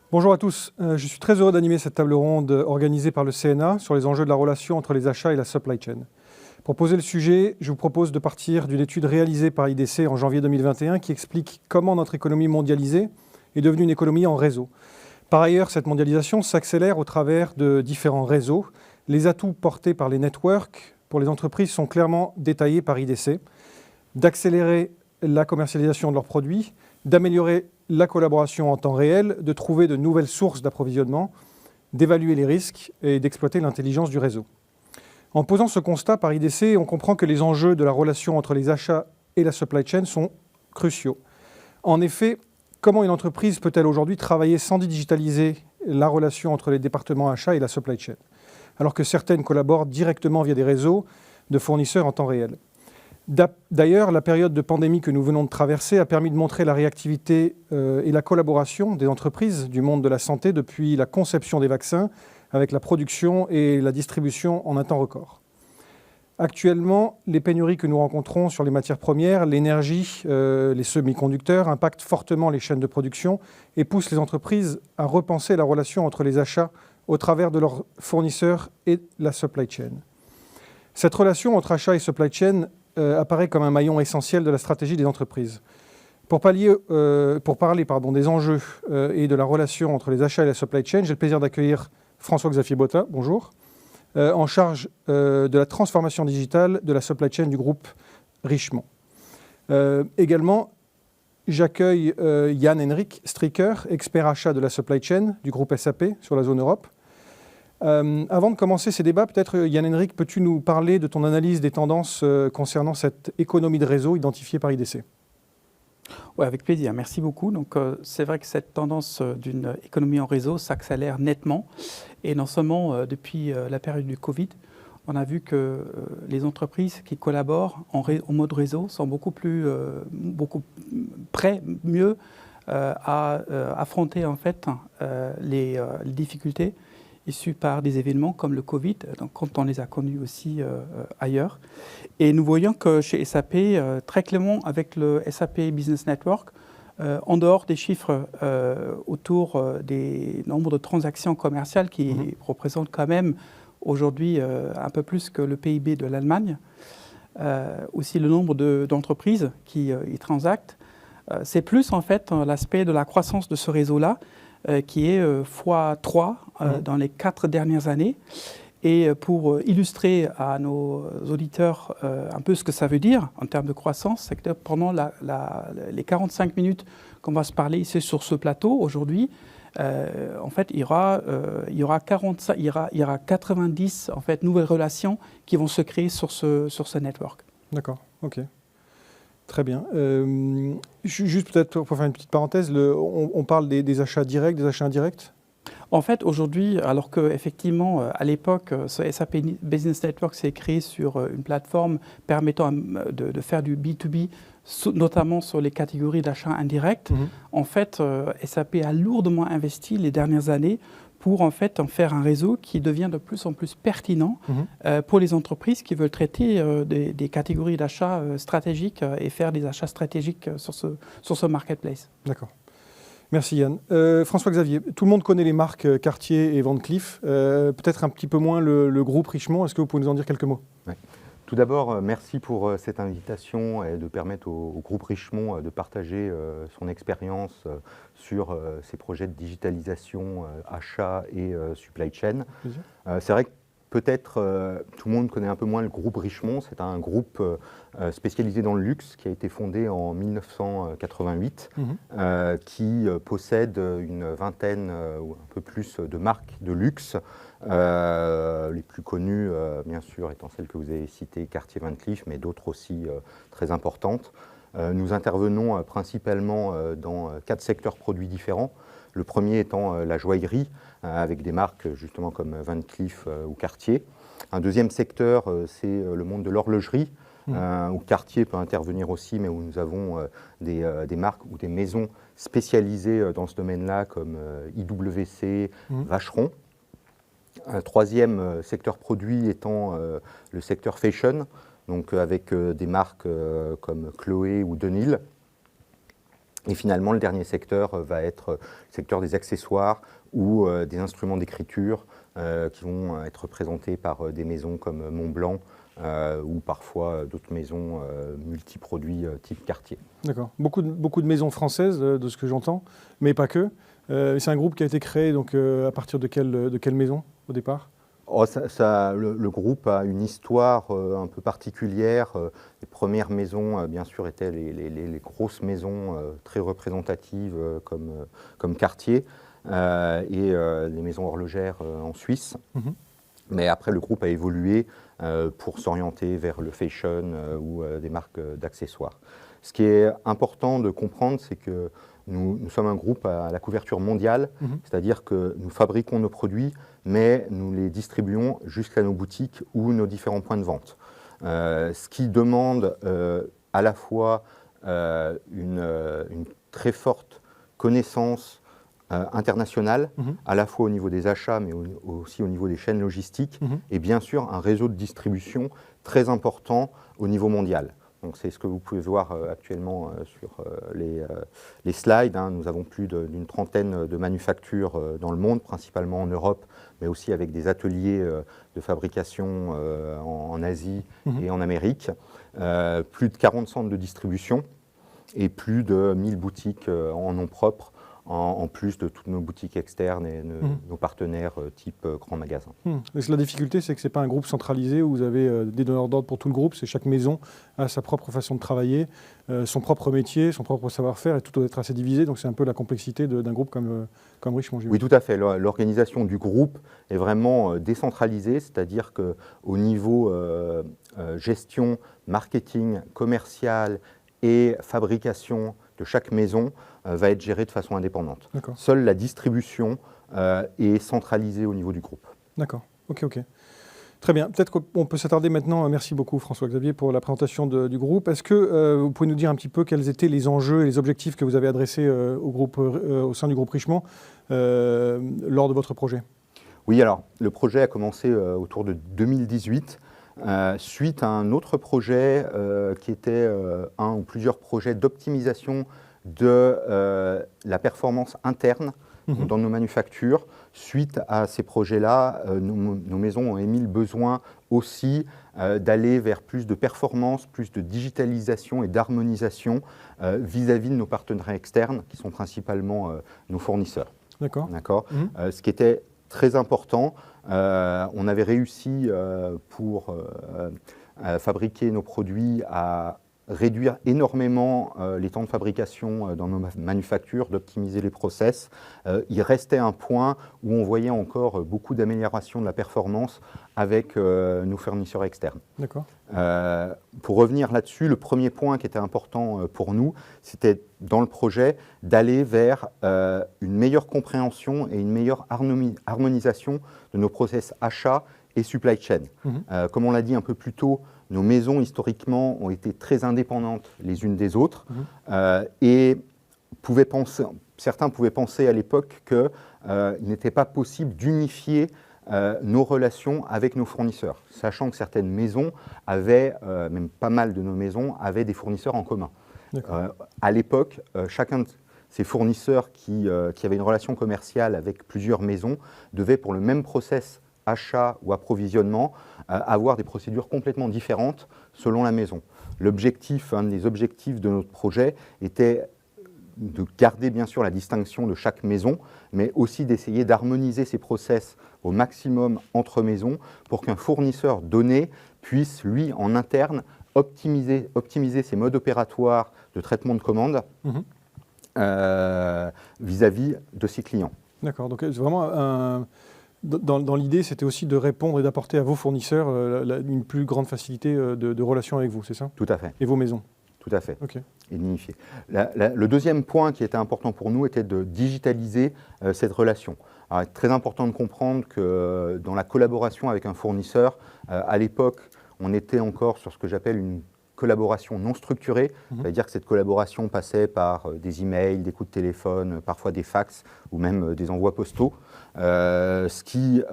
Bonjour à tous, je suis très heureux d'animer cette table ronde organisée par le CNA sur les enjeux de la relation entre les achats et la supply chain. Pour poser le sujet, je vous propose de partir d'une étude réalisée par IDC en janvier 2021 qui explique comment notre économie mondialisée est devenue une économie en réseau. Par ailleurs, cette mondialisation s'accélère au travers de différents réseaux. Les atouts portés par les networks pour les entreprises sont clairement détaillés par IDC, d'accélérer la commercialisation de leurs produits, d'améliorer la collaboration en temps réel, de trouver de nouvelles sources d'approvisionnement, d'évaluer les risques et d'exploiter l'intelligence du réseau. En posant ce constat par IDC, on comprend que les enjeux de la relation entre les achats et la supply chain sont cruciaux. En effet, comment une entreprise peut-elle aujourd'hui travailler sans digitaliser la relation entre les départements achats et la supply chain, alors que certaines collaborent directement via des réseaux de fournisseurs en temps réel? D'ailleurs, la période de pandémie que nous venons de traverser a permis de montrer la réactivité et la collaboration des entreprises du monde de la santé depuis la conception des vaccins avec la production et la distribution en un temps record. Actuellement, les pénuries que nous rencontrons sur les matières premières, l'énergie, les semi-conducteurs impactent fortement les chaînes de production et poussent les entreprises à repenser la relation entre les achats au travers de leurs fournisseurs et la supply chain. Cette relation entre achats et supply chain apparaît comme un maillon essentiel de la stratégie des entreprises. Pour parler des enjeux et de la relation entre les achats et la supply chain, j'ai le plaisir d'accueillir François-Xavier Botta, bonjour, en charge de la transformation digitale de la supply chain du groupe Richemont. Également, j'accueille Jan-Henrik Stricker, expert achat de la supply chain du groupe SAP sur la zone Europe. Avant de commencer ces débats, peut-être Jan-Henrik, peux-tu nous parler de ton analyse des tendances concernant cette économie de réseau identifiée par IDC? Oui, avec plaisir. Merci beaucoup. Donc, c'est vrai que cette tendance d'une économie en réseau s'accélère nettement. Et non seulement depuis la période du Covid, on a vu que les entreprises qui collaborent en mode réseau sont beaucoup prêts, mieux à affronter en fait les difficultés issus par des événements comme le Covid, donc quand on les a connus aussi ailleurs. Et nous voyons que chez SAP, très clairement avec le SAP Business Network, en dehors des chiffres autour des nombres de transactions commerciales qui représentent quand même aujourd'hui un peu plus que le PIB de l'Allemagne, aussi le nombre d'entreprises qui y transactent, c'est plus en fait l'aspect de la croissance de ce réseau-là qui est x3 dans les 4 dernières années. Et pour illustrer à nos auditeurs un peu ce que ça veut dire en termes de croissance, c'est que pendant les 45 minutes qu'on va se parler ici sur ce plateau aujourd'hui, en fait, il y aura 90 en fait, nouvelles relations qui vont se créer sur ce network. D'accord, ok. Très bien. Juste peut-être pour faire une petite parenthèse, on parle des achats directs, des achats indirects? En fait, aujourd'hui, alors qu'effectivement, à l'époque, ce SAP Business Network s'est créé sur une plateforme permettant de faire du B2B, notamment sur les catégories d'achats indirects, en fait, SAP a lourdement investi les dernières années pour en fait en faire un réseau qui devient de plus en plus pertinent pour les entreprises qui veulent traiter des catégories d'achats stratégiques et faire des achats stratégiques sur ce marketplace. D'accord. Merci Yann. François-Xavier, tout le monde connaît les marques Cartier et Van Cleef, peut-être un petit peu moins le groupe Richemont. Est-ce que vous pouvez nous en dire quelques mots? Ouais. Tout d'abord, merci pour cette invitation et de permettre au groupe Richemont de partager son expérience sur ses projets de digitalisation, achat et supply chain. C'est vrai que peut-être tout le monde connaît un peu moins le groupe Richemont. C'est un groupe spécialisé dans le luxe qui a été fondé en 1988, qui possède une vingtaine ou un peu plus de marques de luxe. Les plus connues, bien sûr, étant celles que vous avez citées, Cartier, Van Cleef, mais d'autres aussi très importantes. Nous intervenons principalement dans 4 secteurs produits différents. Le premier étant la joaillerie, avec des marques justement comme Van Cleef ou Cartier. Un deuxième secteur, c'est le monde de l'horlogerie, où Cartier peut intervenir aussi, mais où nous avons des marques ou des maisons spécialisées dans ce domaine-là, comme IWC, Vacheron. Un troisième secteur produit étant le secteur fashion, donc avec des marques comme Chloé ou Dunhill. Et finalement, le dernier secteur va être le secteur des accessoires ou des instruments d'écriture qui vont être présentés par des maisons comme Montblanc ou parfois d'autres maisons multiproduits type Cartier. D'accord. Beaucoup de maisons françaises, de ce que j'entends, mais pas que. C'est un groupe qui a été créé donc, à partir de quelle maison au départ? Le groupe a une histoire un peu particulière. Les premières maisons, bien sûr, étaient les grosses maisons très représentatives comme Cartier et les maisons horlogères en Suisse. Mhm. Mais après, le groupe a évolué pour s'orienter vers le fashion ou des marques d'accessoires. Ce qui est important de comprendre, c'est que nous sommes un groupe à la couverture mondiale, c'est-à-dire que nous fabriquons nos produits, mais nous les distribuons jusqu'à nos boutiques ou nos différents points de vente. Ce qui demande à la fois une très forte connaissance internationale, à la fois au niveau des achats, mais aussi au niveau des chaînes logistiques, et bien sûr un réseau de distribution très important au niveau mondial. Donc c'est ce que vous pouvez voir actuellement sur les slides. Nous avons plus d'une trentaine de manufactures dans le monde, principalement en Europe, mais aussi avec des ateliers de fabrication en Asie et en Amérique. Plus de 40 centres de distribution et plus de 1000 boutiques en nom propre, en plus de toutes nos boutiques externes et nos partenaires type grand magasin. La difficulté, c'est que ce n'est pas un groupe centralisé où vous avez des donneurs d'ordre pour tout le groupe. C'est chaque maison a sa propre façon de travailler, son propre métier, son propre savoir-faire, et tout doit être assez divisé. Donc c'est un peu la complexité d'un groupe comme Richemont. Oui, tout à fait. L'organisation du groupe est vraiment décentralisée, c'est-à-dire qu'au niveau gestion, marketing, commercial et fabrication de chaque maison va être gérée de façon indépendante. Seule la distribution est centralisée au niveau du groupe. D'accord, ok. Très bien, peut-être qu'on peut s'attarder maintenant, merci beaucoup François-Xavier pour la présentation du groupe. Est-ce que vous pouvez nous dire un petit peu quels étaient les enjeux et les objectifs que vous avez adressés au sein du groupe Richemont lors de votre projet? Oui, alors le projet a commencé autour de 2018. Suite à un autre projet qui était un ou plusieurs projets d'optimisation de la performance interne dans nos manufactures. Suite à ces projets-là, nos maisons ont émis le besoin aussi d'aller vers plus de performance, plus de digitalisation et d'harmonisation vis-à-vis de nos partenaires externes, qui sont principalement nos fournisseurs. D'accord. Ce qui était très important. On avait réussi pour fabriquer nos produits à réduire énormément les temps de fabrication dans nos manufactures, d'optimiser les process. Il restait un point où on voyait encore beaucoup d'amélioration de la performance avec nos fournisseurs externes. D'accord. Pour revenir là-dessus, le premier point qui était important pour nous, c'était dans le projet d'aller vers une meilleure compréhension et une meilleure harmonisation de nos process achats et supply chain. Comme on l'a dit un peu plus tôt, nos maisons historiquement ont été très indépendantes les unes des autres et certains pouvaient penser à l'époque qu'il n'était pas possible d'unifier nos relations avec nos fournisseurs, sachant que certaines maisons avaient, même pas mal de nos maisons, avaient des fournisseurs en commun. À l'époque, chacun de ces fournisseurs qui avaient une relation commerciale avec plusieurs maisons devait, pour le même process achat ou approvisionnement, avoir des procédures complètement différentes selon la maison. Un des objectifs de notre projet était de garder bien sûr la distinction de chaque maison, mais aussi d'essayer d'harmoniser ces process au maximum entre maisons pour qu'un fournisseur donné puisse, lui, en interne, optimiser ses modes opératoires de traitement de commandes vis-à-vis de ses clients. D'accord, donc c'est vraiment dans l'idée, c'était aussi de répondre et d'apporter à vos fournisseurs une plus grande facilité de relation avec vous, c'est ça? Tout à fait. Et vos maisons? Tout à fait. Ok. Et d'unifier. Le deuxième point qui était important pour nous était de digitaliser cette relation. Alors, il est très important de comprendre que dans la collaboration avec un fournisseur, à l'époque, on était encore sur ce que j'appelle une collaboration non structurée, c'est-à-dire que cette collaboration passait par des emails, des coups de téléphone, parfois des fax ou même des envois postaux, ce qui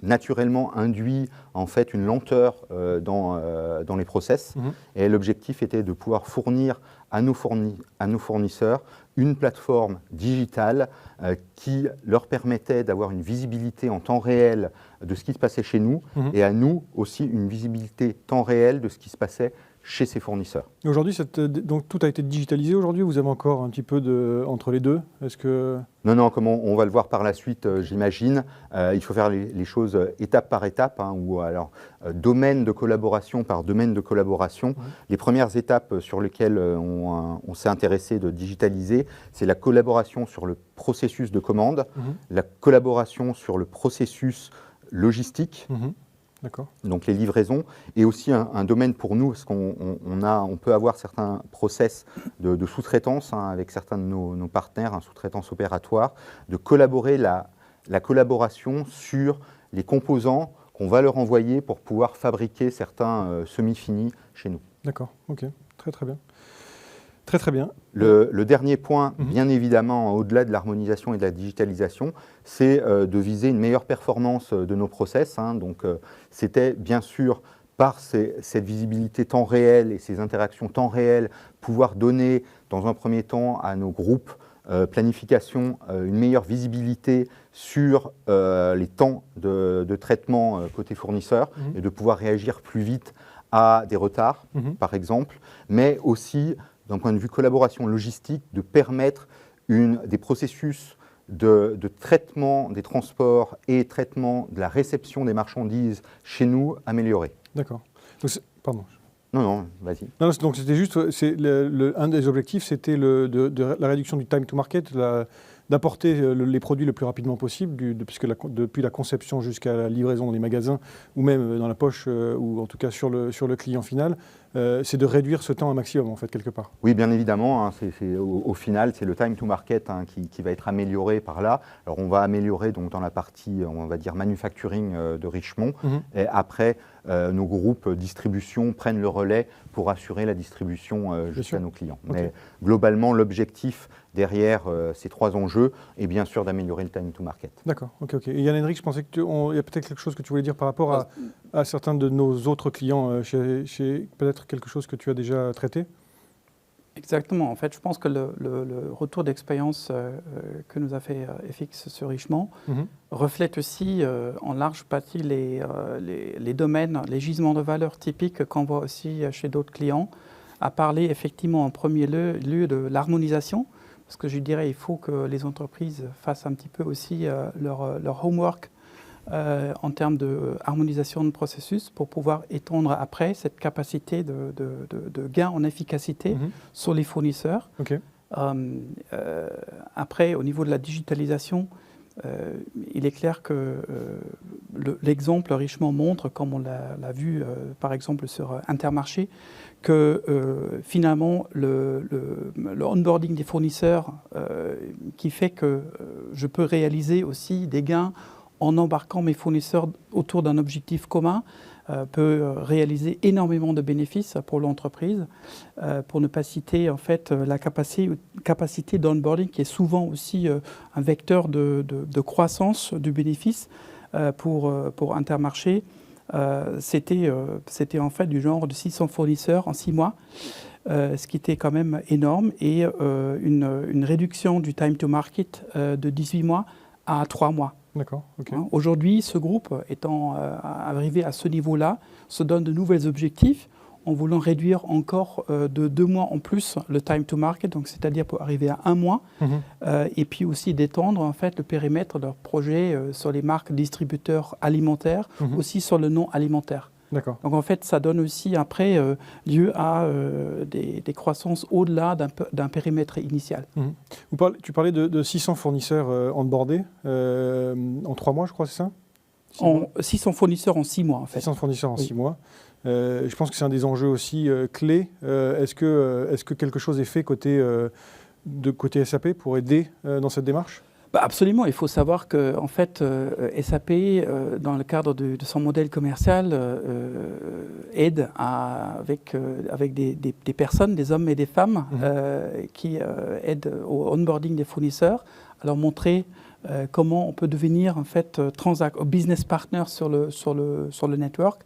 naturellement induit en fait une lenteur dans les process. Et l'objectif était de pouvoir fournir à nos fournisseurs une plateforme digitale qui leur permettait d'avoir une visibilité en temps réel de ce qui se passait chez nous et à nous aussi une visibilité temps réel de ce qui se passait chez ces fournisseurs. Aujourd'hui, donc tout a été digitalisé aujourd'hui, vous avez encore un petit peu entre les deux? Est-ce que... Non, comme on va le voir par la suite, j'imagine, il faut faire les choses étape par étape, ou alors domaine de collaboration par domaine de collaboration. Ouais. Les premières étapes sur lesquelles on s'est intéressé de digitaliser, c'est la collaboration sur le processus de commande, la collaboration sur le processus logistique, donc les livraisons, et aussi un domaine pour nous, parce qu'on peut avoir certains process de sous-traitance avec certains de nos partenaires, sous-traitance opératoire, de collaborer la collaboration sur les composants qu'on va leur envoyer pour pouvoir fabriquer certains semi-finis chez nous. D'accord, ok, très bien. Très bien. Le dernier point, bien évidemment, au-delà de l'harmonisation et de la digitalisation, c'est de viser une meilleure performance de nos process. Donc, c'était bien sûr, par cette visibilité temps réel et ces interactions temps réel, pouvoir donner, dans un premier temps, à nos groupes planification, une meilleure visibilité sur les temps de traitement côté fournisseur et de pouvoir réagir plus vite à des retards, par exemple, mais aussi d'un point de vue collaboration logistique, de permettre des processus de traitement des transports et traitement de la réception des marchandises chez nous améliorés. D'accord. Pardon. Non, vas-y. Non, donc c'était juste, un des objectifs, c'était la réduction du time to market, d'apporter les produits le plus rapidement possible, puisque depuis la conception jusqu'à la livraison dans les magasins, ou même dans la poche, ou en tout cas sur le client final, c'est de réduire ce temps un maximum, en fait, quelque part. Oui, bien évidemment. Au final, c'est le time to market qui va être amélioré par là. Alors, on va améliorer donc, dans la partie, on va dire, manufacturing de Richemont. Et après, nos groupes distribution prennent le relais pour assurer la distribution jusqu'à nos clients. Okay. Mais globalement, l'objectif derrière ces trois enjeux est bien sûr d'améliorer le time to market. D'accord, ok. Et Yann-Henrik, je pensais qu'il y a peut-être quelque chose que tu voulais dire par rapport à certains de nos autres clients, peut-être quelque chose que tu as déjà traité? Exactement. En fait, je pense que le retour d'expérience que nous a fait FX sur Richemont reflète aussi en large partie les domaines, les gisements de valeur typiques qu'on voit aussi chez d'autres clients, à parler effectivement en premier lieu de l'harmonisation, parce que je dirais il faut que les entreprises fassent un petit peu aussi leur homework en termes de harmonisation de processus pour pouvoir étendre après cette capacité de gain en efficacité sur les fournisseurs. Okay. Après, au niveau de la digitalisation, il est clair que l'exemple Richemont montre, comme on l'a vu par exemple sur Intermarché, que finalement le onboarding des fournisseurs qui fait que je peux réaliser aussi des gains en embarquant mes fournisseurs autour d'un objectif commun, peut réaliser énormément de bénéfices pour l'entreprise. Pour ne pas citer en fait la capacité d'onboarding qui est souvent aussi un vecteur de croissance du bénéfice pour Intermarché. C'était en fait du genre de 600 fournisseurs en 6 mois. Ce qui était quand même énorme, et une réduction du time to market de 18 mois à 3 mois. D'accord. Okay. Aujourd'hui, ce groupe étant arrivé à ce niveau-là, se donne de nouveaux objectifs en voulant réduire encore de 2 mois en plus le time to market, donc c'est-à-dire pour arriver à 1 mois, et puis aussi d'étendre en fait le périmètre de leur projet sur les marques distributeurs alimentaires, aussi sur le non alimentaire. D'accord. Donc en fait, ça donne aussi après lieu à des croissances au-delà d'un périmètre initial. Tu parlais de 600 fournisseurs onboardés en 3 mois, je crois, c'est ça? 600 fournisseurs en 6 mois, en fait. 600 fournisseurs en 6 mois. Je pense que c'est un des enjeux aussi clés. Est-ce que quelque chose est fait côté SAP pour aider dans cette démarche? Absolument, il faut savoir que en fait, SAP, dans le cadre de son modèle commercial, aide avec des personnes, des hommes et des femmes, qui aident au onboarding des fournisseurs, à leur montrer comment on peut devenir en fait business partner sur le network,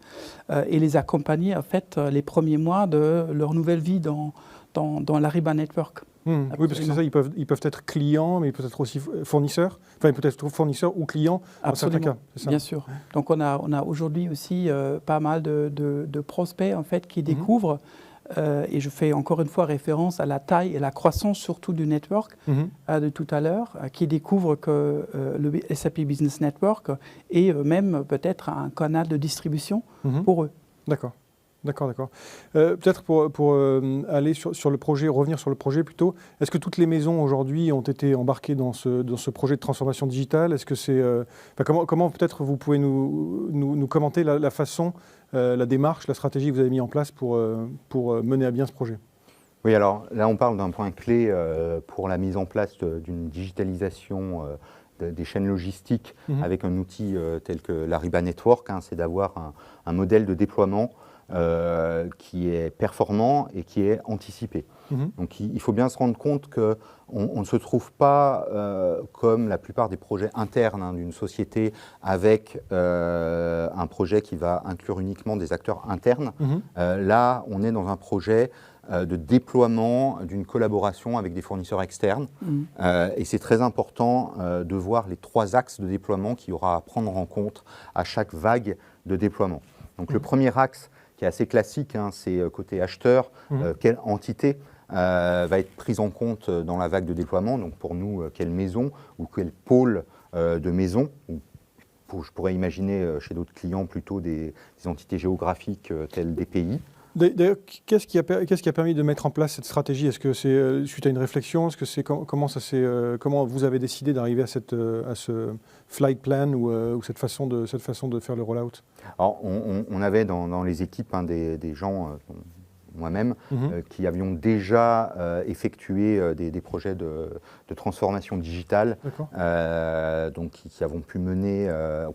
et les accompagner en fait les premiers mois de leur nouvelle vie dans dans l'Ariba Network. Oui, parce que c'est ça, ils peuvent être clients, mais peut-être aussi fournisseurs, enfin peut-être fournisseurs ou clients dans certains cas. Ça. Bien sûr. Donc on a aujourd'hui aussi pas mal de prospects en fait qui découvrent, et je fais encore une fois référence à la taille et la croissance surtout du network de tout à l'heure, qui découvrent que le SAP Business Network est même peut-être un canal de distribution pour eux. D'accord. Peut-être pour aller sur le projet, revenir sur le projet plutôt, est-ce que toutes les maisons aujourd'hui ont été embarquées dans ce projet de transformation digitale? Est-ce que c'est, comment peut-être vous pouvez nous commenter la façon, la démarche, la stratégie que vous avez mis en place pour mener à bien ce projet? Oui, alors là on parle d'un point clé pour la mise en place d'une digitalisation des chaînes logistiques avec un outil tel que l'Ariba Network, c'est d'avoir un modèle de déploiement qui est performant et qui est anticipé. Donc il faut bien se rendre compte qu'on ne se trouve pas comme la plupart des projets internes d'une société avec un projet qui va inclure uniquement des acteurs internes. Là, on est dans un projet de déploiement d'une collaboration avec des fournisseurs externes. Et c'est très important de voir les 3 axes de déploiement qu'il y aura à prendre en compte à chaque vague de déploiement. Donc le premier axe, qui est assez classique, c'est côté acheteur, quelle entité va être prise en compte dans la vague de déploiement. Donc pour nous, quelle maison ou quel pôle de maison. Je pourrais imaginer chez d'autres clients plutôt des entités géographiques telles des pays. D'ailleurs, qu'est-ce qui a permis de mettre en place cette stratégie? Est-ce que c'est suite à une réflexion? Est-ce que c'est comment vous avez décidé d'arriver à ce flight plan ou cette façon de faire le rollout? Alors, on avait dans les équipes des gens, moi-même, qui avions déjà effectué des projets de transformation digitale, donc qui avons pu mener,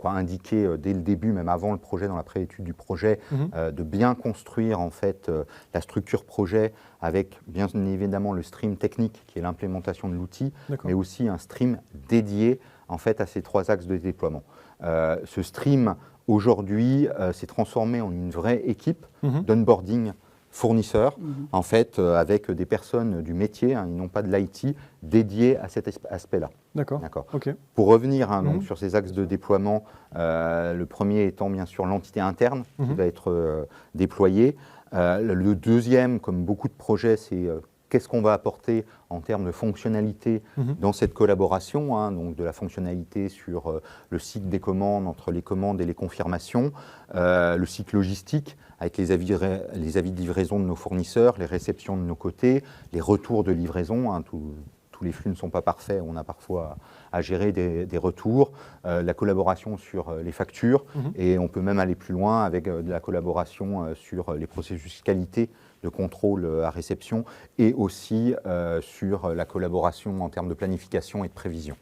indiquer dès le début, même avant le projet, dans la préétude du projet, de bien construire en fait la structure projet avec bien évidemment le stream technique qui est l'implémentation de l'outil, mais aussi un stream dédié en fait à ces 3 axes de déploiement. Ce stream aujourd'hui s'est transformé en une vraie équipe d'onboarding fournisseurs, en fait, avec des personnes du métier, ils n'ont pas de l'IT, dédiées à cet aspect-là. D'accord. Okay. Pour revenir donc, sur ces axes de déploiement, le premier étant bien sûr l'entité interne qui va être déployée. Le deuxième, comme beaucoup de projets, c'est qu'est-ce qu'on va apporter en termes de fonctionnalité dans cette collaboration, donc de la fonctionnalité sur le cycle des commandes, entre les commandes et les confirmations, le cycle logistique, avec les avis de livraison de nos fournisseurs, les réceptions de nos côtés, les retours de livraison, tous les flux ne sont pas parfaits, on a parfois à gérer des retours, la collaboration sur les factures, et on peut même aller plus loin avec de la collaboration sur les processus qualité de contrôle à réception, et aussi sur la collaboration en termes de planification et de prévision.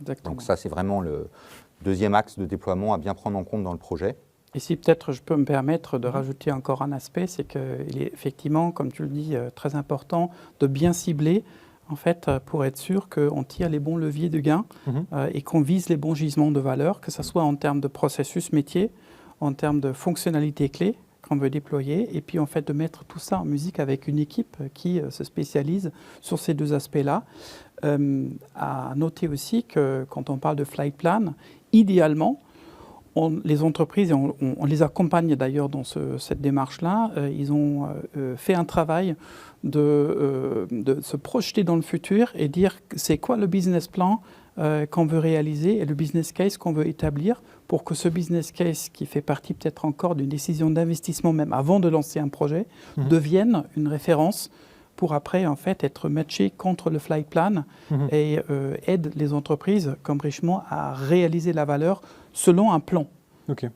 Exactement. Donc ça, c'est vraiment le deuxième axe de déploiement à bien prendre en compte dans le projet. Et si peut-être je peux me permettre de rajouter encore un aspect, c'est qu'il est effectivement, comme tu le dis, très important de bien cibler, en fait, pour être sûr qu'on tire les bons leviers de gain et qu'on vise les bons gisements de valeur, que ce soit en termes de processus métier, en termes de fonctionnalités clés qu'on veut déployer, et puis en fait de mettre tout ça en musique avec une équipe qui se spécialise sur ces 2 aspects-là. À noter aussi que quand on parle de flight plan, idéalement, les entreprises, et on les accompagne d'ailleurs dans cette démarche-là, ils ont fait un travail de se projeter dans le futur et dire c'est quoi le business plan qu'on veut réaliser et le business case qu'on veut établir pour que ce business case, qui fait partie peut-être encore d'une décision d'investissement même avant de lancer un projet, devienne une référence pour après en fait être matché contre le flight plan et aide les entreprises comme Richemont à réaliser la valeur selon un plan. Ok.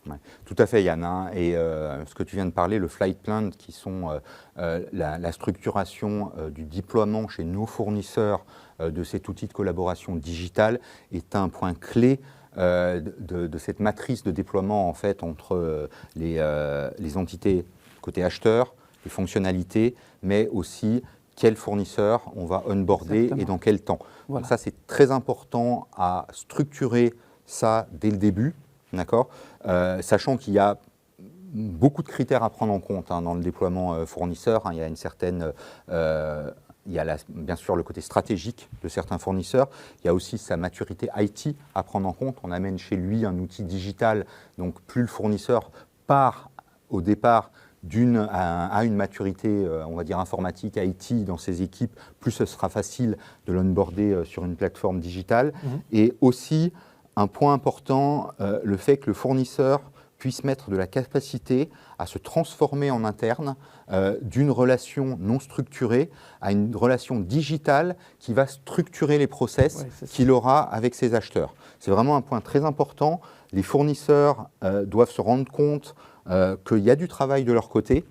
Ouais, tout à fait Yann, et ce que tu viens de parler, le flight plan qui sont la structuration du déploiement chez nos fournisseurs de cet outil de collaboration digitale est un point clé de cette matrice de déploiement en fait entre les entités côté acheteur, les fonctionnalités, mais aussi quel fournisseur on va onboarder. Exactement. Et dans quel temps. Voilà. Donc ça, c'est très important à structurer ça dès le début, d'accord, sachant qu'il y a beaucoup de critères à prendre en compte dans le déploiement fournisseur. Il y a une certaine... il y a bien sûr le côté stratégique de certains fournisseurs. Il y a aussi sa maturité IT à prendre en compte. On amène chez lui un outil digital. Donc plus le fournisseur part au départ à une maturité, on va dire, informatique, IT dans ses équipes, plus ce sera facile de l'onboarder sur une plateforme digitale. Et aussi, un point important, le fait que le fournisseur puisse mettre de la capacité à se transformer en interne d'une relation non structurée à une relation digitale qui va structurer les process qu'il aura avec ses acheteurs. C'est vraiment un point très important. Les fournisseurs doivent se rendre compte qu'il y a du travail de leur côté,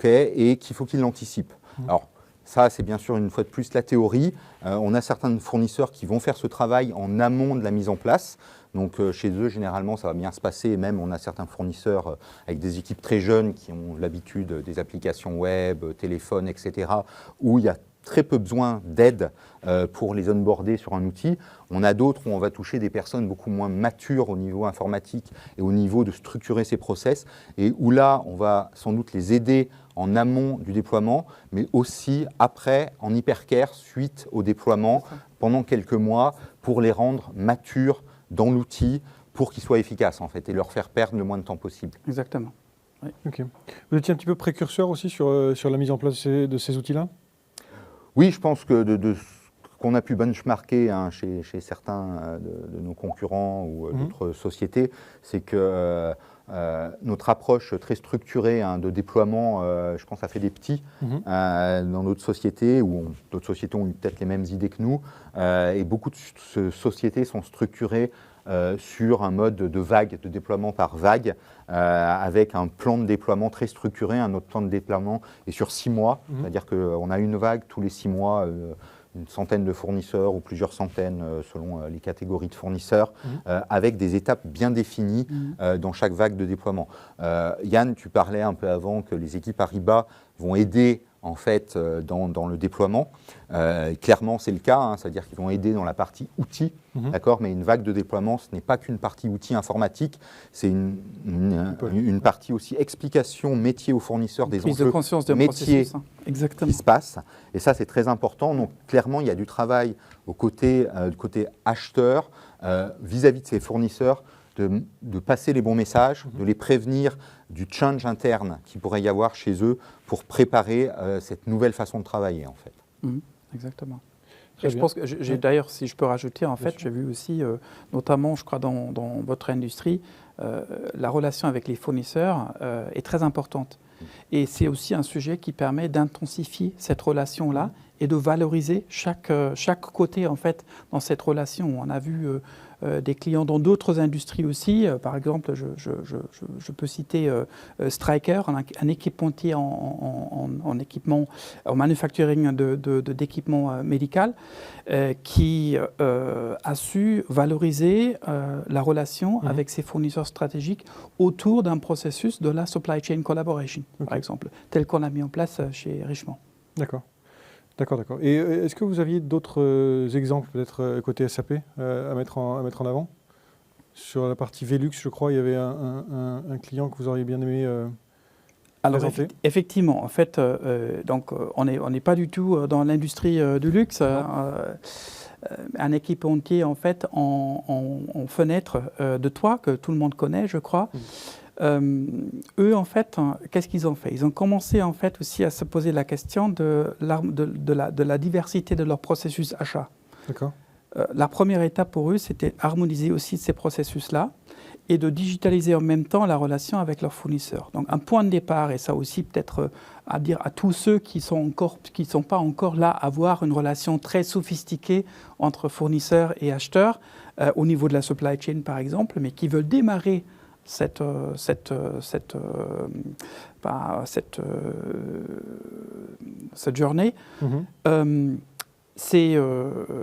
et qu'il faut qu'ils l'anticipent. Alors, ça, c'est bien sûr une fois de plus la théorie. On a certains fournisseurs qui vont faire ce travail en amont de la mise en place. Donc chez eux, généralement, ça va bien se passer. Et même, on a certains fournisseurs avec des équipes très jeunes qui ont l'habitude des applications web, téléphone, etc., où il y a très peu besoin d'aide pour les onboarder sur un outil. On a d'autres où on va toucher des personnes beaucoup moins matures au niveau informatique et au niveau de structurer ces process, et où là, on va sans doute les aider en amont du déploiement, mais aussi après, en hypercare, suite au déploiement, pendant quelques mois, pour les rendre matures dans l'outil, pour qu'ils soient efficaces, en fait, et leur faire perdre le moins de temps possible. Exactement. Oui. Okay. Vous étiez un petit peu précurseur aussi sur la mise en place de ces outils-là ? Oui, je pense que de ce qu'on a pu benchmarker chez certains de nos concurrents ou d'autres sociétés, c'est que notre approche très structurée de déploiement, je pense, a fait des petits dans d'autres sociétés, où d'autres sociétés ont eu peut-être les mêmes idées que nous, et beaucoup de sociétés sont structurées sur un mode de vague, de déploiement par vague, avec un plan de déploiement très structuré. Un autre plan de déploiement est sur 6 mois, c'est-à-dire qu'on a une vague tous les 6 mois, une centaine de fournisseurs ou plusieurs centaines selon les catégories de fournisseurs, avec des étapes bien définies dans chaque vague de déploiement. Yann, tu parlais un peu avant que les équipes Ariba vont aider en fait dans le déploiement. Clairement, c'est le cas, c'est-à-dire qu'ils vont aider dans la partie outils, d'accord, mais une vague de déploiement, ce n'est pas qu'une partie outils informatique, c'est une partie aussi explication métier aux fournisseurs des enjeux de conscience de métiers Exactement. qui se passent. Et ça, c'est très important. Donc, clairement, il y a du travail du côté acheteur vis-à-vis de ces fournisseurs, de passer les bons messages, de les prévenir du change interne qu'il pourrait y avoir chez eux pour préparer cette nouvelle façon de travailler, en fait. Exactement. Et je pense que j'ai d'ailleurs, si je peux rajouter, en fait, j'ai vu aussi, notamment, je crois, dans votre industrie, la relation avec les fournisseurs est très importante. Et c'est aussi un sujet qui permet d'intensifier cette relation-là et de valoriser chaque côté, en fait, dans cette relation. On a vu des clients dans d'autres industries aussi. Par exemple, je peux citer Stryker, un équipementier en équipement, en manufacturing d'équipements médicaux, qui a su valoriser la relation avec ses fournisseurs stratégiques autour d'un processus de la supply chain collaboration, par exemple, tel qu'on a mis en place chez Richemont. D'accord. D'accord. Et est-ce que vous aviez d'autres exemples, peut-être côté SAP, à mettre en avant ? Sur la partie Velux, je crois, il y avait un client que vous auriez bien aimé présenter. Alors, effectivement, en fait, donc, on n'est pas du tout dans l'industrie du luxe. Un équipementier, en fait, en fenêtre de toit, que tout le monde connaît, je crois. Eux, en fait, qu'est-ce qu'ils ont fait ? Ils ont commencé, en fait, aussi à se poser la question de la diversité de leur processus achat. D'accord. La première étape pour eux, c'était harmoniser aussi ces processus-là et de digitaliser en même temps la relation avec leurs fournisseurs. Donc, un point de départ, et ça aussi peut-être à dire à tous ceux qui sont pas encore là, à avoir une relation très sophistiquée entre fournisseurs et acheteurs, au niveau de la supply chain, par exemple, mais qui veulent démarrer cette journée, c'est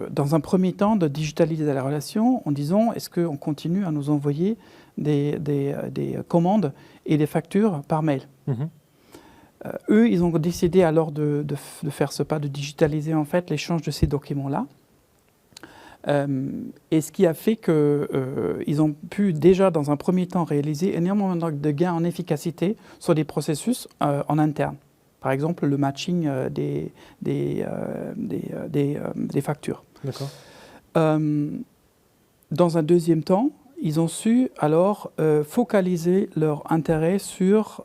dans un premier temps de digitaliser la relation en disant est-ce qu'on continue à nous envoyer des commandes et des factures par mail. Eux, ils ont décidé alors de faire ce pas, de digitaliser en fait l'échange de ces documents-là. Et ce qui a fait qu'ils ont pu déjà, dans un premier temps, réaliser énormément de gains en efficacité sur des processus en interne. Par exemple, le matching des factures. D'accord. Dans un deuxième temps, ils ont su alors focaliser leur intérêt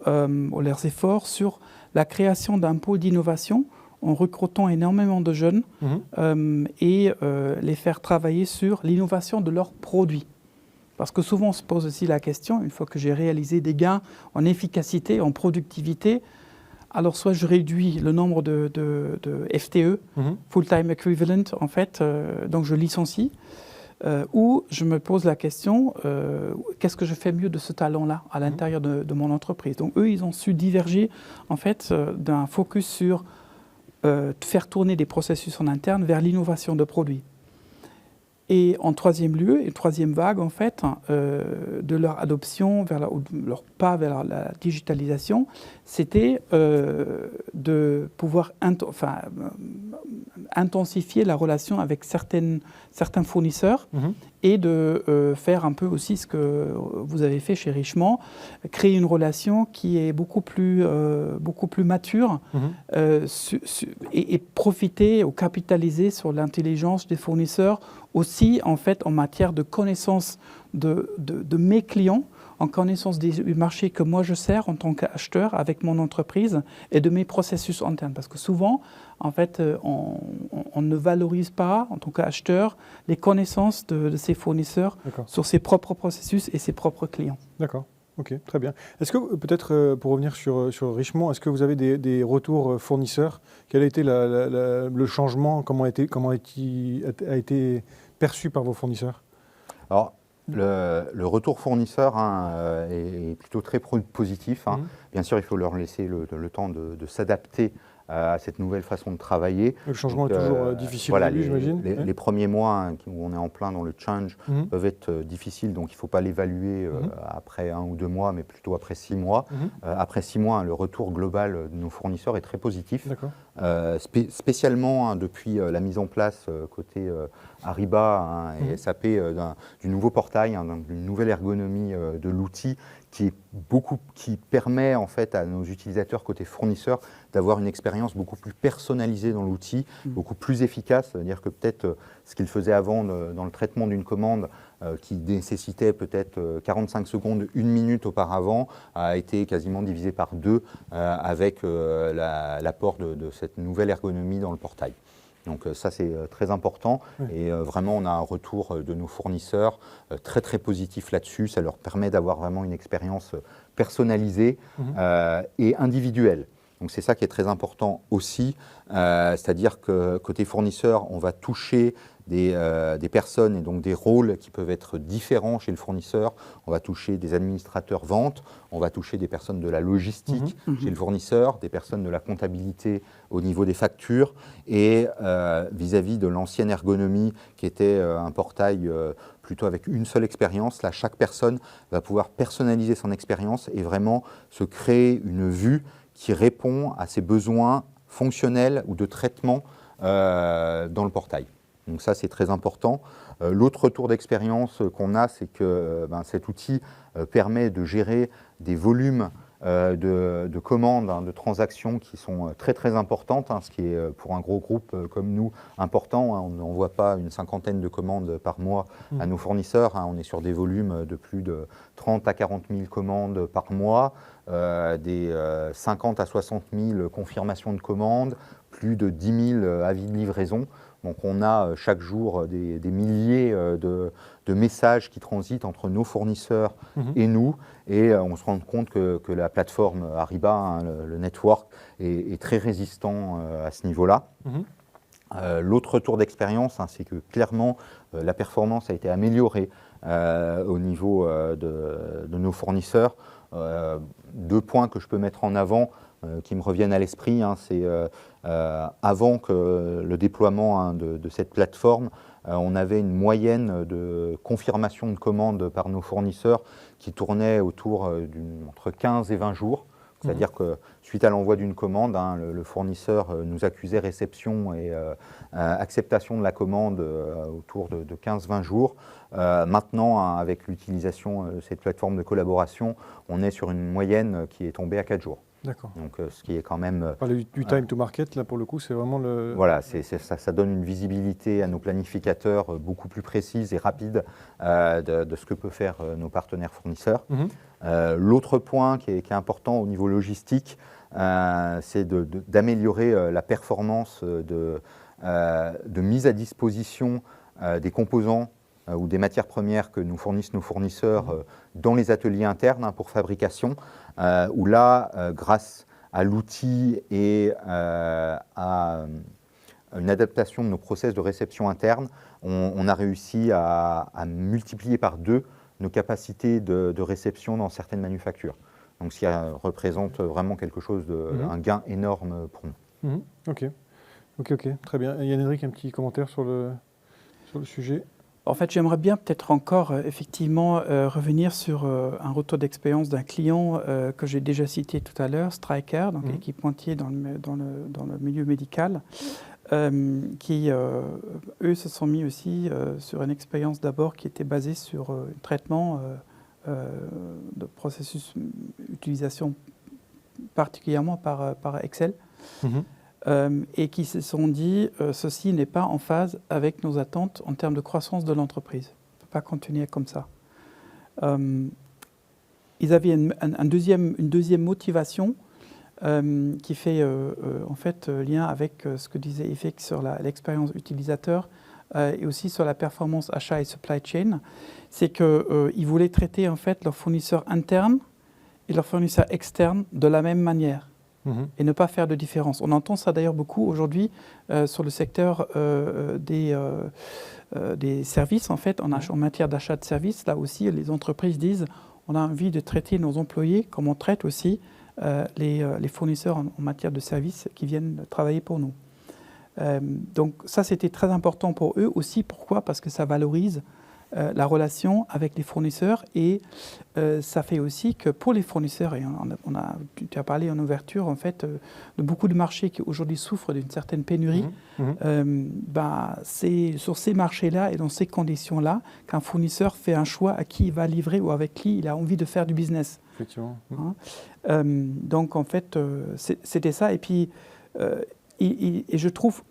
ou leurs efforts sur la création d'un pôle d'innovation en recrutant énormément de jeunes et les faire travailler sur l'innovation de leurs produits. Parce que souvent on se pose aussi la question, une fois que j'ai réalisé des gains en efficacité, en productivité, alors soit je réduis le nombre de FTE, Full-Time Equivalent, en fait, donc je licencie, ou je me pose la question, qu'est-ce que je fais mieux de ce talent-là à l'intérieur de mon entreprise. Donc eux, ils ont su diverger en fait d'un focus sur faire tourner des processus en interne vers l'innovation de produits. Et en troisième lieu, et troisième vague en fait, de leur adoption ou de leur pas vers la digitalisation, c'était de pouvoir intensifier la relation avec certains fournisseurs et de faire un peu aussi ce que vous avez fait chez Richemont, créer une relation qui est beaucoup plus mature et profiter ou capitaliser sur l'intelligence des fournisseurs aussi en fait en matière de connaissance de mes clients, en connaissance du marché que moi je sers en tant qu'acheteur avec mon entreprise et de mes processus internes. Parce que souvent, en fait, on ne valorise pas, en tant qu'acheteur, les connaissances de ses fournisseurs sur ses propres processus et ses propres clients. D'accord. Ok, très bien. Est-ce que peut-être, pour revenir sur Richemont, est-ce que vous avez des retours fournisseurs? Quel a été le changement? Comment a été perçu par vos fournisseurs? Alors, le retour fournisseur est plutôt très positif. Bien sûr, il faut leur laisser le temps de s'adapter à cette nouvelle façon de travailler. Le changement est toujours difficile au début, j'imagine. Les premiers mois où on est en plein dans le change peuvent être difficiles, donc il ne faut pas l'évaluer après 1 ou 2 mois, mais plutôt après 6 mois. Après 6 mois, le retour global de nos fournisseurs est très positif, spécialement depuis la mise en place côté Ariba et SAP du nouveau portail, d'une nouvelle ergonomie de l'outil qui permet en fait à nos utilisateurs côté fournisseurs d'avoir une expérience beaucoup plus personnalisée dans l'outil, beaucoup plus efficace. C'est-à-dire que peut-être ce qu'ils faisaient avant dans le traitement d'une commande qui nécessitait peut-être 45 secondes, 1 minute auparavant, a été quasiment divisé par 2 avec l'apport de cette nouvelle ergonomie dans le portail. Donc ça c'est très important et vraiment on a un retour de nos fournisseurs très très positif là-dessus. Ça leur permet d'avoir vraiment une expérience personnalisée et individuelle. Donc c'est ça qui est très important aussi, c'est-à-dire que côté fournisseur, on va toucher des personnes et donc des rôles qui peuvent être différents chez le fournisseur. On va toucher des administrateurs ventes, on va toucher des personnes de la logistique chez le fournisseur, des personnes de la comptabilité au niveau des factures et vis-à-vis de l'ancienne ergonomie qui était un portail plutôt avec une seule expérience. Là, chaque personne va pouvoir personnaliser son expérience et vraiment se créer une vue qui répond à ses besoins fonctionnels ou de traitement dans le portail. Donc ça, c'est très important. L'autre retour d'expérience qu'on a, c'est que cet outil permet de gérer des volumes de commandes, de transactions qui sont très très importantes, ce qui est pour un gros groupe comme nous important. On n'envoie pas une 50aine de commandes par mois à nos fournisseurs. On est sur des volumes de plus de 30 à 40 000 commandes par mois, des 50 à 60 000 confirmations de commandes, plus de 10 000 avis de livraison. Donc on a chaque jour des milliers de messages qui transitent entre nos fournisseurs et nous, et on se rend compte que la plateforme Ariba, le network, est très résistant à ce niveau-là. L'autre retour d'expérience, c'est que clairement la performance a été améliorée au niveau de nos fournisseurs. 2 points que je peux mettre en avant qui me reviennent à l'esprit, c'est avant que le déploiement de cette plateforme, on avait une moyenne de confirmation de commandes par nos fournisseurs qui tournait autour entre 15 et 20 jours C'est-à-dire que suite à l'envoi d'une commande, le fournisseur nous accusait réception et acceptation de la commande autour de 15-20 jours. Maintenant, avec l'utilisation de cette plateforme de collaboration, on est sur une moyenne qui est tombée à 4 jours. D'accord. Donc, ce qui est quand même… Du time to market, là, pour le coup, c'est vraiment le… Voilà, ça donne une visibilité à nos planificateurs beaucoup plus précise et rapide de ce que peuvent faire nos partenaires fournisseurs. L'autre point qui est important au niveau logistique, c'est d'améliorer la performance de mise à disposition des composants ou des matières premières que nous fournissent nos fournisseurs dans les ateliers internes pour fabrication, où là, grâce à l'outil et à une adaptation de nos process de réception interne, on a réussi à multiplier par 2 nos capacités de réception dans certaines manufactures. Donc, ce qui représente vraiment quelque chose un gain énorme pour nous. Ok, très bien. Yann-Henrik, un petit commentaire sur le sujet? En fait, j'aimerais bien peut-être encore effectivement revenir sur un retour d'expérience d'un client que j'ai déjà cité tout à l'heure, Stryker, donc équipementier dans le milieu médical, qui, eux, se sont mis aussi sur une expérience d'abord qui était basée sur un traitement de processus d'utilisation particulièrement par Excel. Et qui se sont dit ceci n'est pas en phase avec nos attentes en termes de croissance de l'entreprise. On ne peut pas continuer comme ça. Ils avaient une deuxième motivation qui fait en fait lien avec ce que disait Yves sur l'expérience utilisateur et aussi sur la performance achat et supply chain. C'est qu'ils voulaient traiter en fait leurs fournisseurs internes et leurs fournisseurs externes de la même manière. Et ne pas faire de différence. On entend ça d'ailleurs beaucoup aujourd'hui sur le secteur des services, en fait, en matière d'achat de services. Là aussi, les entreprises disent on a envie de traiter nos employés comme on traite aussi les fournisseurs en matière de services qui viennent travailler pour nous. Donc ça, c'était très important pour eux aussi. Pourquoi? Parce que ça valorise la relation avec les fournisseurs et ça fait aussi que pour les fournisseurs, et tu as parlé en ouverture en fait de beaucoup de marchés qui aujourd'hui souffrent d'une certaine pénurie, c'est sur ces marchés-là et dans ces conditions-là qu'un fournisseur fait un choix à qui il va livrer ou avec qui il a envie de faire du business. Effectivement. Donc en fait, c'était ça. Et puis, et je trouve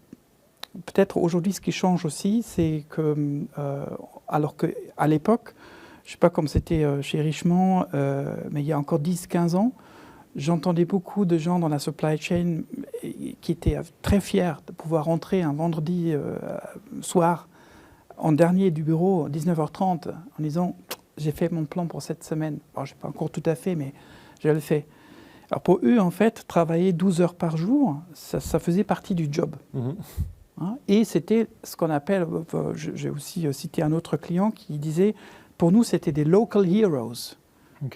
peut-être aujourd'hui, ce qui change aussi, c'est que, alors qu'à l'époque, je ne sais pas comme c'était chez Richemont, mais il y a encore 10-15 ans, j'entendais beaucoup de gens dans la supply chain qui étaient très fiers de pouvoir rentrer un vendredi soir en dernier du bureau, à 19h30, en disant « j'ai fait mon plan pour cette semaine ». Alors, je n'ai pas encore tout à fait, mais je le fais. Alors pour eux, en fait, travailler 12 heures par jour, ça faisait partie du job. Et c'était ce qu'on appelle, j'ai aussi cité un autre client qui disait, pour nous c'était des local heroes,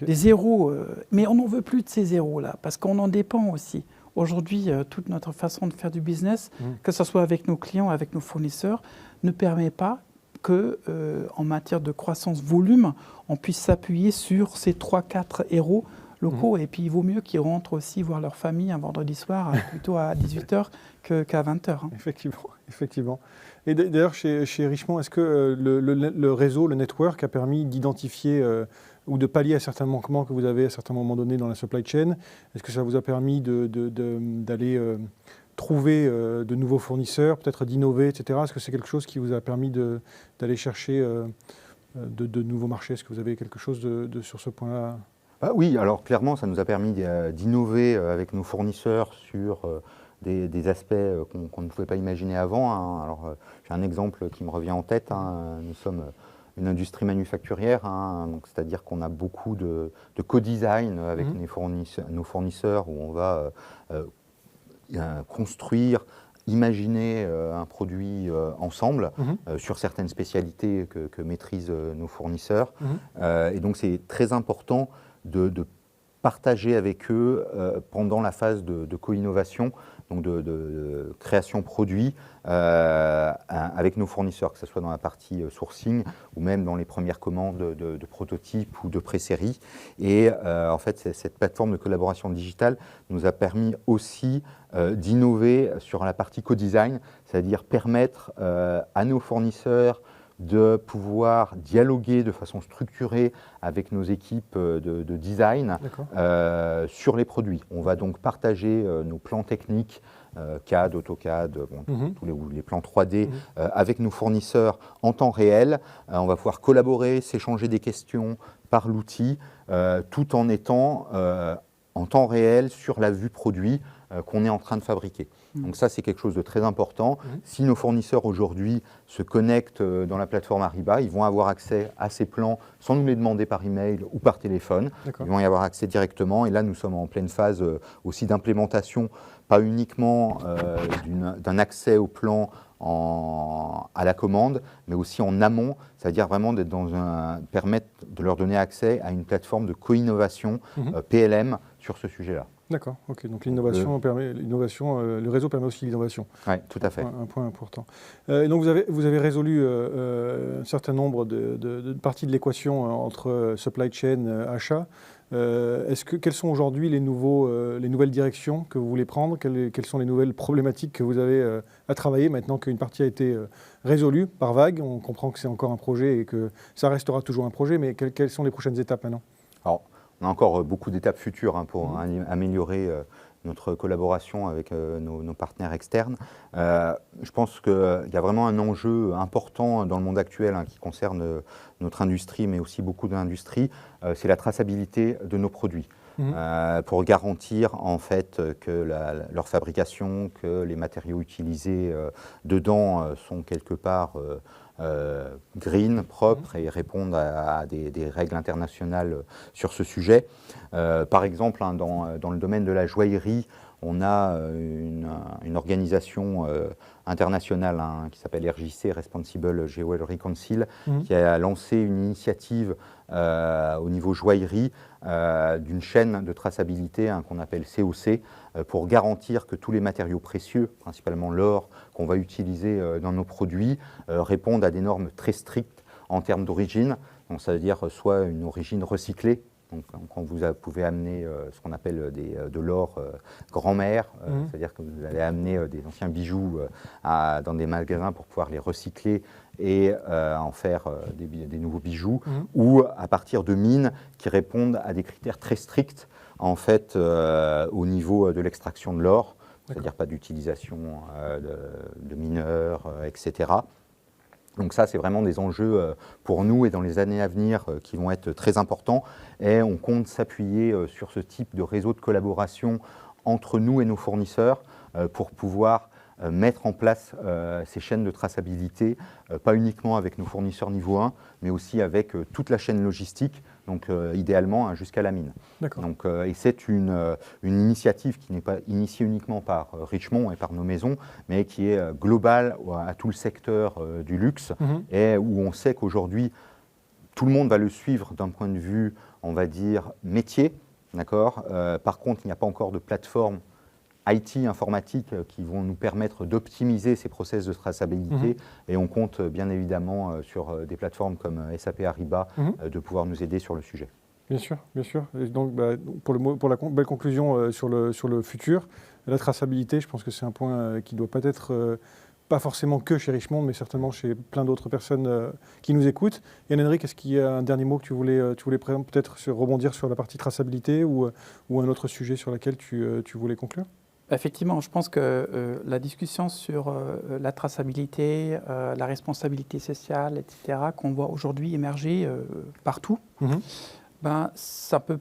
des héros, mais on n'en veut plus de ces héros-là, parce qu'on en dépend aussi. Aujourd'hui, toute notre façon de faire du business, que ce soit avec nos clients, avec nos fournisseurs, ne permet pas qu'en matière de croissance volume, on puisse s'appuyer sur ces 3-4 héros locaux, et puis il vaut mieux qu'ils rentrent aussi voir leur famille un vendredi soir, plutôt à 18h qu'à 20h. Effectivement. Et d'ailleurs, chez Richemont, est-ce que le réseau, le network a permis d'identifier ou de pallier à certains manquements que vous avez à certains moments donnés dans la supply chain? Est-ce que ça vous a permis d'aller trouver de nouveaux fournisseurs, peut-être d'innover, etc. Est-ce que c'est quelque chose qui vous a permis d'aller chercher de nouveaux marchés? Est-ce que vous avez quelque chose sur ce point-là? Oui, alors clairement, ça nous a permis d'innover avec nos fournisseurs sur des aspects qu'on ne pouvait pas imaginer avant. Alors, j'ai un exemple qui me revient en tête. Nous sommes une industrie manufacturière, c'est-à-dire qu'on a beaucoup de co-design avec nos fournisseurs où on va construire, imaginer un produit ensemble sur certaines spécialités que maîtrisent nos fournisseurs. Et donc, c'est très important de partager avec eux pendant la phase de co-innovation, donc de création produit, avec avec nos fournisseurs, que ce soit dans la partie sourcing ou même dans les premières commandes de prototypes ou de pré-série. Et en fait, cette plateforme de collaboration digitale nous a permis aussi d'innover sur la partie co-design, c'est-à-dire permettre à nos fournisseurs de pouvoir dialoguer de façon structurée avec nos équipes de design sur les produits. On va donc partager nos plans techniques, CAD, AutoCAD, tous les plans 3D avec nos fournisseurs en temps réel. On va pouvoir collaborer, s'échanger des questions par l'outil, tout en étant en temps réel sur la vue produit qu'on est en train de fabriquer. Donc ça, c'est quelque chose de très important. Si nos fournisseurs aujourd'hui se connectent dans la plateforme Ariba, ils vont avoir accès à ces plans sans nous les demander par email ou par téléphone. Ils vont y avoir accès directement. Et là, nous sommes en pleine phase aussi d'implémentation, pas uniquement d'un accès au plan à la commande, mais aussi en amont, c'est-à-dire vraiment permettre de leur donner accès à une plateforme de co-innovation PLM sur ce sujet-là. D'accord, ok. Donc l'innovation le réseau permet aussi l'innovation. Oui, tout à fait. Un point important. Et donc vous avez résolu un certain nombre de parties de l'équation entre supply chain, achat. Quelles sont aujourd'hui les nouvelles directions que vous voulez prendre? Quelles sont les nouvelles problématiques que vous avez à travailler maintenant qu'une partie a été résolue par vague? On comprend que c'est encore un projet et que ça restera toujours un projet, mais quelles sont les prochaines étapes maintenant? Alors, on a encore beaucoup d'étapes futures pour améliorer notre collaboration avec nos partenaires externes. Je pense qu'il y a vraiment un enjeu important dans le monde actuel qui concerne notre industrie, mais aussi beaucoup d'industries, c'est la traçabilité de nos produits. Pour garantir en fait que leur fabrication, que les matériaux utilisés dedans sont quelque part green, propres et répondent à des règles internationales sur ce sujet. Par exemple, dans le domaine de la joaillerie, on a une organisation internationale qui s'appelle RJC, Responsible Jewelry Council, qui a lancé une initiative au niveau joaillerie d'une chaîne de traçabilité qu'on appelle COC pour garantir que tous les matériaux précieux, principalement l'or qu'on va utiliser dans nos produits, répondent à des normes très strictes en termes d'origine. Donc ça veut dire soit une origine recyclée. Donc, quand vous pouvez amener ce qu'on appelle de l'or grand-mère, c'est-à-dire que vous allez amener des anciens bijoux dans des magasins pour pouvoir les recycler et en faire des nouveaux bijoux, ou à partir de mines qui répondent à des critères très stricts en fait, au niveau de l'extraction de l'or, c'est-à-dire pas d'utilisation de mineurs, etc. Donc ça, c'est vraiment des enjeux pour nous et dans les années à venir qui vont être très importants. Et on compte s'appuyer sur ce type de réseau de collaboration entre nous et nos fournisseurs pour pouvoir mettre en place ces chaînes de traçabilité, pas uniquement avec nos fournisseurs niveau 1, mais aussi avec toute la chaîne logistique, donc idéalement jusqu'à la mine. Donc, et c'est une initiative qui n'est pas initiée uniquement par Richemont et par nos maisons, mais qui est globale à tout le secteur du luxe, et où on sait qu'aujourd'hui, tout le monde va le suivre d'un point de vue, on va dire, métier. Par contre, il n'y a pas encore de plateforme IT informatique qui vont nous permettre d'optimiser ces process de traçabilité et on compte bien évidemment sur des plateformes comme SAP Ariba de pouvoir nous aider sur le sujet. Bien sûr, bien sûr. Et donc, pour la belle conclusion sur le futur, la traçabilité, je pense que c'est un point qui doit pas être pas forcément que chez Richemont, mais certainement chez plein d'autres personnes qui nous écoutent. Yann-Henrik, est-ce qu'il y a un dernier mot que tu voulais peut-être rebondir sur la partie traçabilité ou un autre sujet sur lequel tu voulais conclure? Effectivement, je pense que la discussion sur la traçabilité, la responsabilité sociale, etc., qu'on voit aujourd'hui émerger partout, ça peut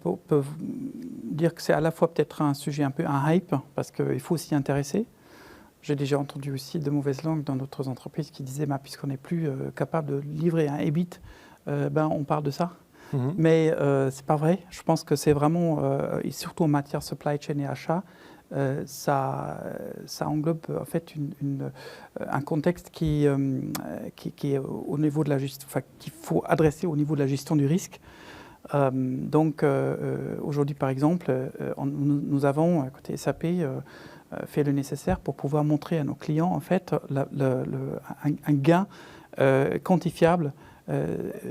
dire que c'est à la fois peut-être un sujet un peu un hype, parce qu'il faut s'y intéresser. J'ai déjà entendu aussi de mauvaises langues dans d'autres entreprises qui disaient puisqu'on n'est plus capable de livrer un EBIT, on parle de ça. Mais c'est pas vrai. Je pense que c'est vraiment, et surtout en matière supply chain et achat, ça englobe en fait un contexte qui est au niveau de la gestion, qu'il faut adresser au niveau de la gestion du risque. Donc aujourd'hui par exemple, nous avons à côté SAP fait le nécessaire pour pouvoir montrer à nos clients en fait un gain quantifiable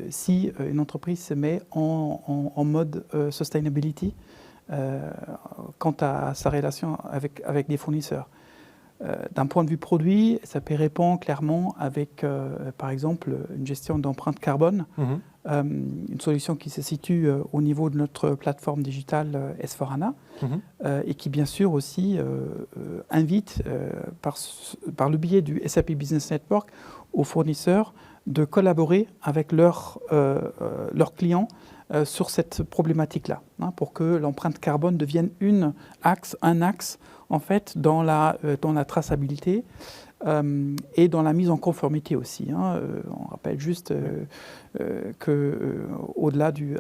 si une entreprise se met en mode sustainability quant à sa relation avec des fournisseurs. D'un point de vue produit, ça peut répondre clairement avec, par exemple, une gestion d'empreinte carbone, une solution qui se situe au niveau de notre plateforme digitale S4HANA et qui, bien sûr, aussi invite, par le biais du SAP Business Network, aux fournisseurs de collaborer avec leurs clients sur cette problématique-là, pour que l'empreinte carbone devienne un axe en fait, dans la traçabilité et dans la mise en conformité aussi. On rappelle juste qu'au-delà du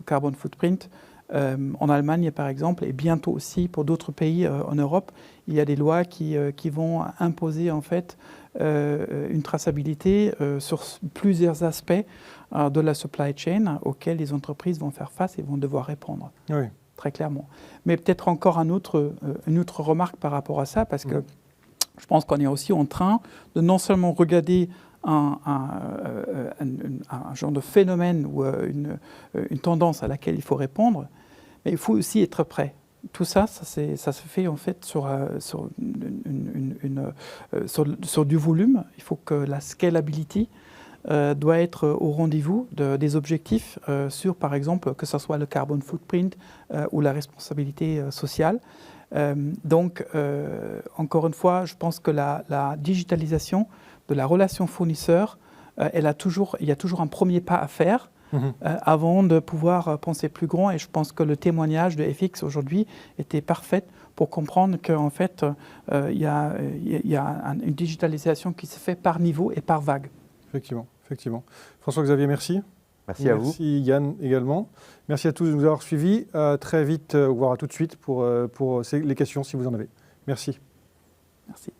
carbon footprint, en Allemagne, par exemple, et bientôt aussi pour d'autres pays en Europe, il y a des lois qui vont imposer en fait une traçabilité sur plusieurs aspects de la supply chain auxquels les entreprises vont faire face et vont devoir répondre. Oui. Très clairement. Mais peut-être encore une autre remarque par rapport à ça, parce que je pense qu'on est aussi en train de non seulement regarder un genre de phénomène ou une tendance à laquelle il faut répondre, mais il faut aussi être prêt. Tout ça, ça se fait en fait sur du volume. Il faut que la scalability doit être au rendez-vous des objectifs sur, par exemple, que ce soit le carbon footprint ou la responsabilité sociale. Donc, encore une fois, je pense que la digitalisation de la relation fournisseur, il y a toujours un premier pas à faire avant de pouvoir penser plus grand. Et je pense que le témoignage de FX aujourd'hui était parfait pour comprendre qu'en fait, il y a une digitalisation qui se fait par niveau et par vague. Effectivement. François-Xavier, merci. Merci à vous. Merci Yann également. Merci à tous de nous avoir suivis. Très vite, voire à tout de suite pour les questions si vous en avez. Merci. Merci.